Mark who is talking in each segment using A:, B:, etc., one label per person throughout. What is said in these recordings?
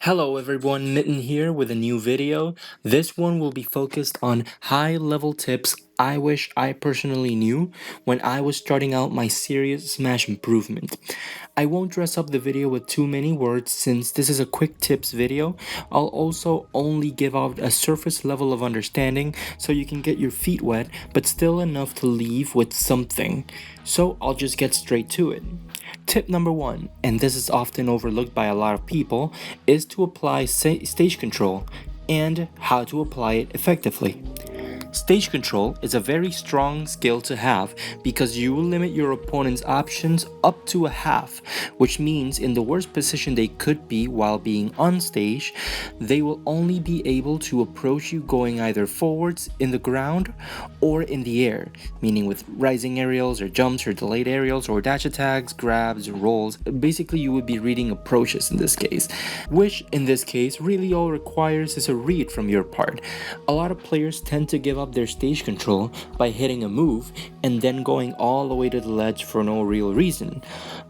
A: Hello everyone, Mitten here with a new video. This one will be focused on high-level tips I wish I personally knew when I was starting out my serious Smash improvement. I won't dress up the video with too many words since this is a quick tips video. I'll also only give out a surface level of understanding so you can get your feet wet, but still enough to leave with something. So I'll just get straight to it. Tip number 1, and this is often overlooked by a lot of people, is to apply stage control and how to apply it effectively. Stage control is a very strong skill to have because you will limit your opponent's options up to a half, which means in the worst position they could be while being on stage, they will only be able to approach you going either forwards in the ground or in the air, meaning with rising aerials or jumps or delayed aerials or dash attacks, grabs, rolls. Basically, you would be reading approaches in this case, which in this case really all requires is a read from your part. A lot of players tend to give up their stage control by hitting a move and then going all the way to the ledge for no real reason.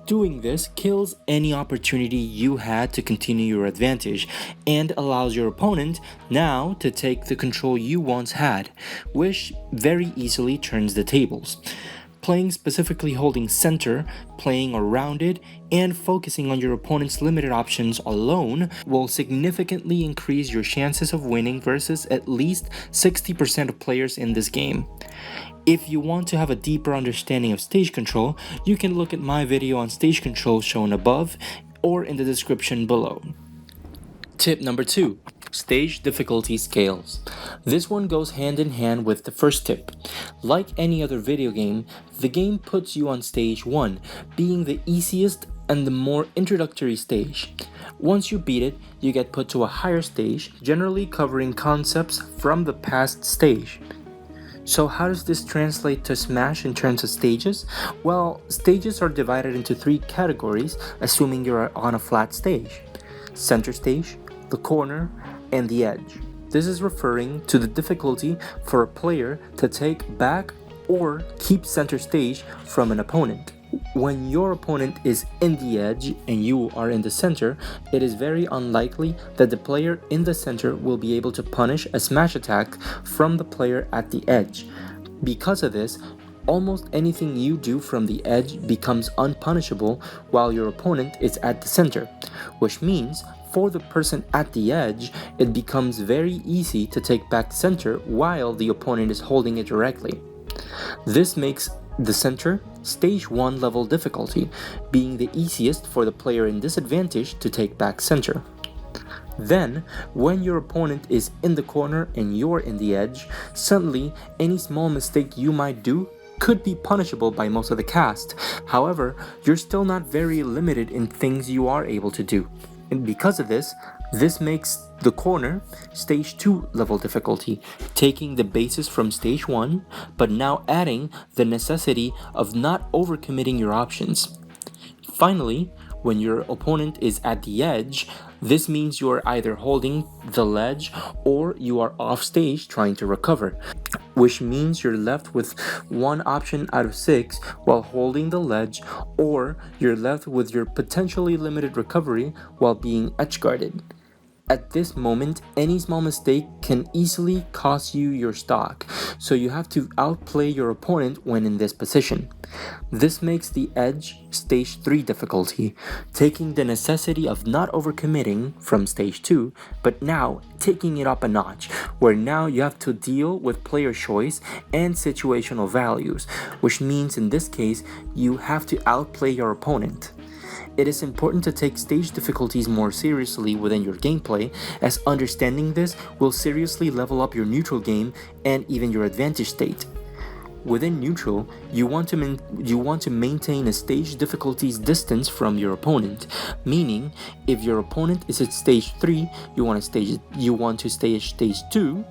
A: Doing this kills any opportunity you had to continue your advantage and allows your opponent now to take the control you once had, which very easily turns the tables. Playing specifically holding center, playing around it, and focusing on your opponent's limited options alone will significantly increase your chances of winning versus at least 60% of players in this game. If you want to have a deeper understanding of stage control, you can look at my video on stage control shown above or in the description below. Tip number 2. Stage difficulty scales. This one goes hand in hand with the first tip. Like any other video game, the game puts you on stage 1, being the easiest and the more introductory stage. Once you beat it, you get put to a higher stage, generally covering concepts from the past stage. So how does this translate to Smash in terms of stages? Well, stages are divided into 3 categories, assuming you're on a flat stage. Center stage, the corner, and the edge. This is referring to the difficulty for a player to take back or keep center stage from an opponent. When your opponent is in the edge and you are in the center, it is very unlikely that the player in the center will be able to punish a smash attack from the player at the edge. Because of this, almost anything you do from the edge becomes unpunishable while your opponent is at the center, which means for the person at the edge, it becomes very easy to take back center while the opponent is holding it directly. This makes the center stage 1 level difficulty, being the easiest for the player in disadvantage to take back center. Then, when your opponent is in the corner and you're in the edge, suddenly any small mistake you might do could be punishable by most of the cast. However, you're still not very limited in things you are able to do. And because of this makes the corner stage 2 level difficulty, taking the basis from stage 1, but now adding the necessity of not overcommitting your options. Finally, when your opponent is at the edge, this means you are either holding the ledge or you are off stage trying to recover, which means you're left with one option out of 6 while holding the ledge, or you're left with your potentially limited recovery while being edge guarded. At this moment, any small mistake can easily cost you your stock, so you have to outplay your opponent when in this position. This makes the edge stage 3 difficulty, taking the necessity of not overcommitting from stage 2, but now taking it up a notch, where now you have to deal with player choice and situational values, which means in this case, you have to outplay your opponent. It is important to take stage difficulties more seriously within your gameplay, as understanding this will seriously level up your neutral game and even your advantage state. Within neutral, you want to maintain a stage difficulties distance from your opponent, meaning if your opponent is at stage 3, you want to stay at stage 2.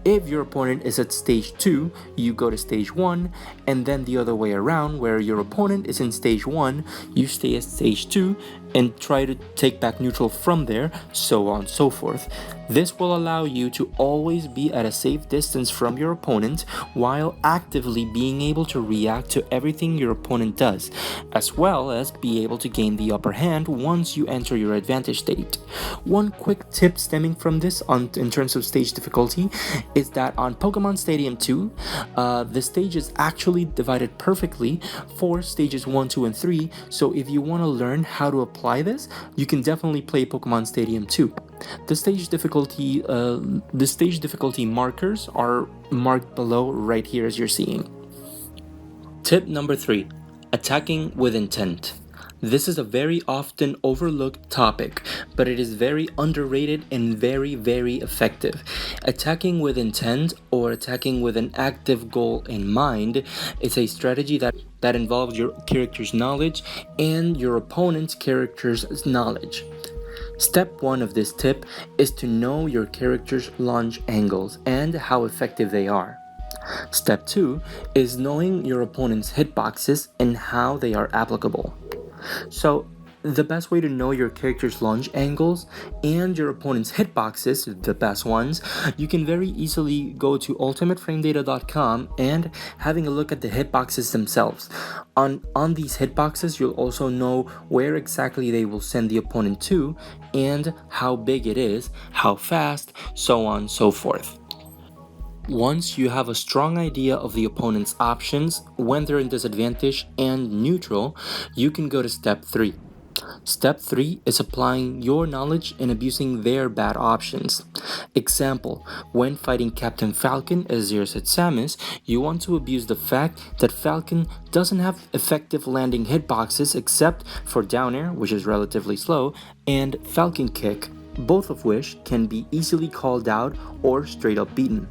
A: If your opponent is at stage 2, you go to stage 1, and then the other way around, where your opponent is in stage 1, you stay at stage 2, and try to take back neutral from there, so on and so forth. This will allow you to always be at a safe distance from your opponent while actively being able to react to everything your opponent does, as well as be able to gain the upper hand once you enter your advantage state. One quick tip stemming from this in terms of stage difficulty is that on Pokemon Stadium 2, the stage is actually divided perfectly for stages 1, 2, and 3, so if you want to learn how to apply this, you can definitely play Pokemon Stadium 2. The stage difficulty markers are marked below right here as you're seeing. Tip number 3. Attacking with intent. This is a very often overlooked topic, but it is very underrated and very, very effective. Attacking with intent, or attacking with an active goal in mind, is a strategy that involves your character's knowledge and your opponent's character's knowledge. Step 1 of this tip is to know your character's launch angles and how effective they are. Step 2 is knowing your opponent's hitboxes and how they are applicable. So, the best way to know your character's launch angles and your opponent's hitboxes, the best ones, you can very easily go to ultimateframedata.com and having a look at the hitboxes themselves. On these hitboxes, you'll also know where exactly they will send the opponent to and how big it is, how fast, so on and so forth. Once you have a strong idea of the opponent's options when they're in disadvantage and neutral, you can go to step 3. Step 3 is applying your knowledge and abusing their bad options. Example, when fighting Captain Falcon as Xerxes Samus, you want to abuse the fact that Falcon doesn't have effective landing hitboxes except for down air, which is relatively slow, and Falcon Kick, both of which can be easily called out or straight up beaten.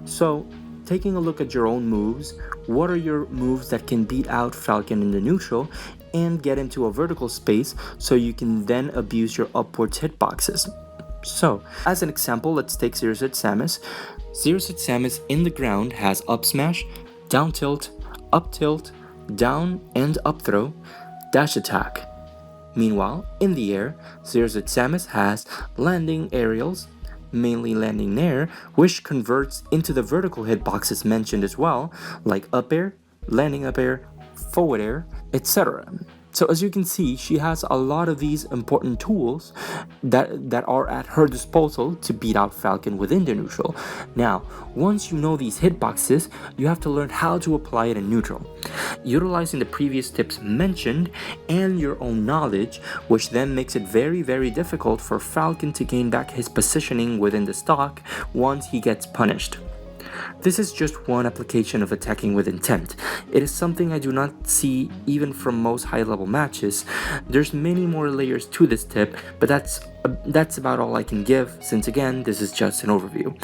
A: So, taking a look at your own moves, what are your moves that can beat out Falcon in the neutral and get into a vertical space so you can then abuse your upwards hitboxes? So, as an example, let's take Xerxes Samus. Xerxes Samus in the ground has up smash, down tilt, down and up throw, dash attack. Meanwhile, in the air, Xerxes Samus has landing aerials, mainly landing nair, which converts into the vertical hitboxes mentioned as well, like up air, landing up air, forward air, etc. So as you can see, she has a lot of these important tools that are at her disposal to beat out Falcon within the neutral. Now, once you know these hitboxes, you have to learn how to apply it in neutral, utilizing the previous tips mentioned and your own knowledge, which then makes it very, very difficult for Falcon to gain back his positioning within the stock once he gets punished. This is just one application of attacking with intent. It is something I do not see even from most high-level matches. There's many more layers to this tip, but that's about all I can give, since again, this is just an overview.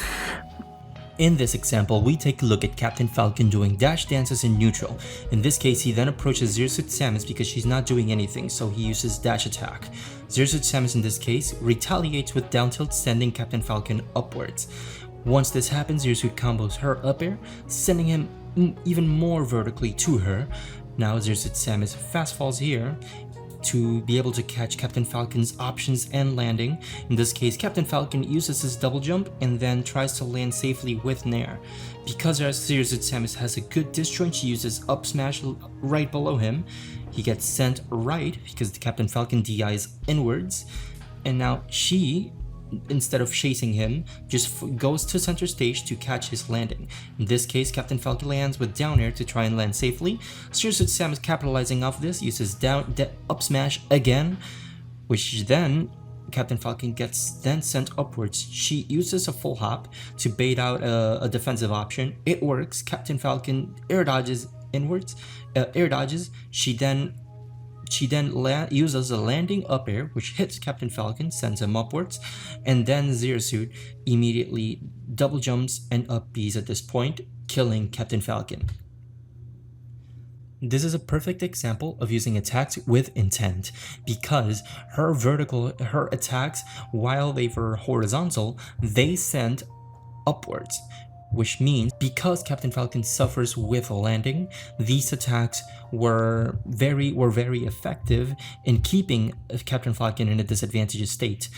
B: In this example, we take a look at Captain Falcon doing dash dances in neutral. In this case, he then approaches Xerxes Samus because she's not doing anything, so he uses dash attack. Xerxes Samus in this case retaliates with down tilt, sending Captain Falcon upwards. Once this happens, Xerxes combos her up air, sending him even more vertically to her. Now Xerxes Samus fast falls here to be able to catch Captain Falcon's options and landing. In this case, Captain Falcon uses his double jump and then tries to land safely with nair. Because Xerxes Samus has a good disjoint, she uses up smash right below him. He gets sent right because the Captain Falcon DIs inwards, and now she, instead of chasing him, just goes to center stage to catch his landing. In this case, Captain Falcon lands with down air to try and land safely. Xerxes Samus, capitalizing off this, uses up smash again, which then Captain Falcon gets then sent upwards. She uses a full hop to bait out a defensive option. It works. Captain Falcon air dodges inwards, She then uses a landing up air, which hits Captain Falcon, sends him upwards, and then Xerxes immediately double jumps and up Bs at this point, killing Captain Falcon. This is a perfect example of using attacks with intent, because her attacks, while they were horizontal, they sent upwards. which means because Captain Falcon suffers with landing, these attacks were very effective in keeping Captain Falcon in a disadvantageous state.